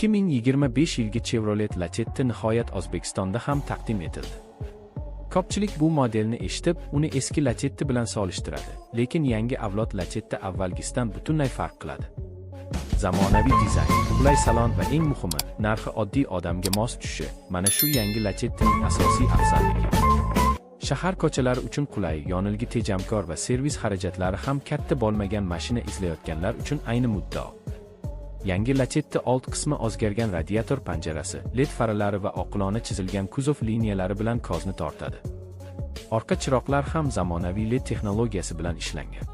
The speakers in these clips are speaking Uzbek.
2025 yilgi Chevrolet Lacetti nihoyat O'zbekistonda ham taqdim etildi. Ko'pchilik bu modelni eshitib, uni eski Lacetti bilan solishtiradi, lekin yangi avlod Lacetti avvalgisidan butunlay farq qiladi. Zamonaviy dizayn, qulay salon va eng muhimi, narxi oddiy odamga mos tushishi mana shu yangi Lacettining asosiy afzalligi. Shahar ko'chalari uchun qulay, yonilg'i tejamkor va servis xarajatlari ham katta bo'lmagan mashina izlayotganlar uchun ayni muddao. Yangi Lacetti old qismi o'zgargan radiator panjarasi, LED faralari va oqilona chizilgan kuzov liniyalari bilan ko'zni tortadi. Orqa chiroqlar ham zamonaviy LED texnologiyasi bilan ishlangan.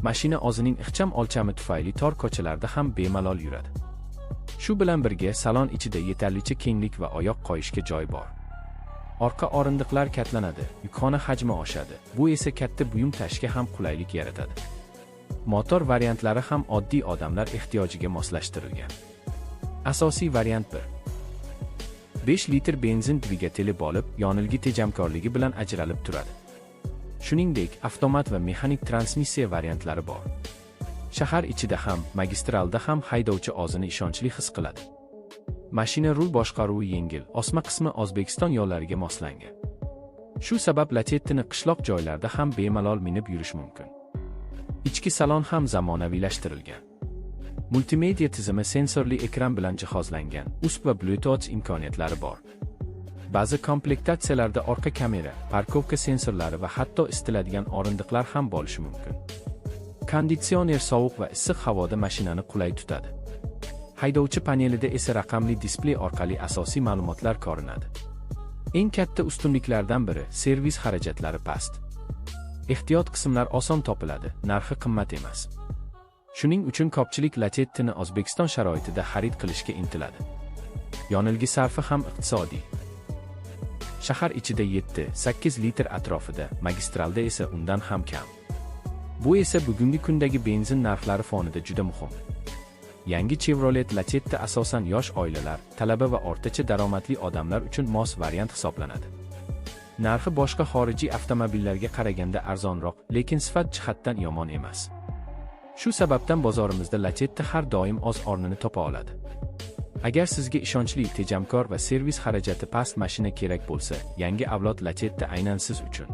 Mashina o'zining ixcham o'lchami tufayli tor ko'chalarda ham bemalol yuradi. Shu bilan birga salon ichida yetarlicha kenglik va oyoq qo'yishga joy bor. Orqa o'rindiqlar katlanadi, yukxona hajmi oshadi. Bu esa katta buyum tashishga ham qulaylik yaratadi. Motor variantlari ham oddiy odamlar ehtiyojiga moslashtirilgan. Asosiy variant 1. 5 litr benzin dvigateli bo'lib, yonilg'i tejamkorligi bilan ajralib turadi. Shuningdek, avtomat va mexanik transmissiya variantlari bor. Shahar ichida ham, magistralda ham haydovchi o'zini ishonchli his qiladi. Mashina rul boshqaruvi yengil, osma qismi O'zbekiston yo'llariga moslangan. Shu sabab Lacetti'ni qishloq joylarda ham bemalol minib yurish mumkin. Ichki salon ham zamonaviylashtirilgan. Multimedia tizimi sensorli ekran bilan jihozlangan, USB va Bluetooth imkoniyatlari bor. Ba'zi komplektatsiyalarda orqa kamera, parkovka sensorlari va hatto isitiladigan o'rindiqlar ham bo'lishi mumkin. Konditsioner sovuq va issiq havoda mashinani qulay tutadi. Haydovchi panelida esa raqamli displey orqali asosiy ma'lumotlar ko'rinadi. Eng katta ustunliklardan biri servis xarajatlari past. Ehtiyot qismlar oson topiladi, narxi qimmat emas. Shuning uchun ko'pchilik Lacetti'ni O'zbekiston sharoitida xarid qilishga intiladi. Yonilg'i sarfi ham iqtisodiy. Shahar ichida 7-8 litr atrofida, magistralda esa undan ham kam. Bu esa bugungi kundagi benzin narxlari fonida juda muhim. Yangi Chevrolet Lacetti asosan yosh oilalar, talaba va o'rtacha daromadli odamlar uchun mos variant hisoblanadi. Narxi boshqa xorijiy avtomobillarga qaraganda arzonroq, lekin sifat jihatdan yomon emas. Shu sababdan bozorimizda Lacetti har doim o'z o'rnini topa oladi. Agar sizga ishonchli, tejamkor va servis xarajati past mashina kerak bo'lsa, yangi avlod Lacetti aynan siz uchun.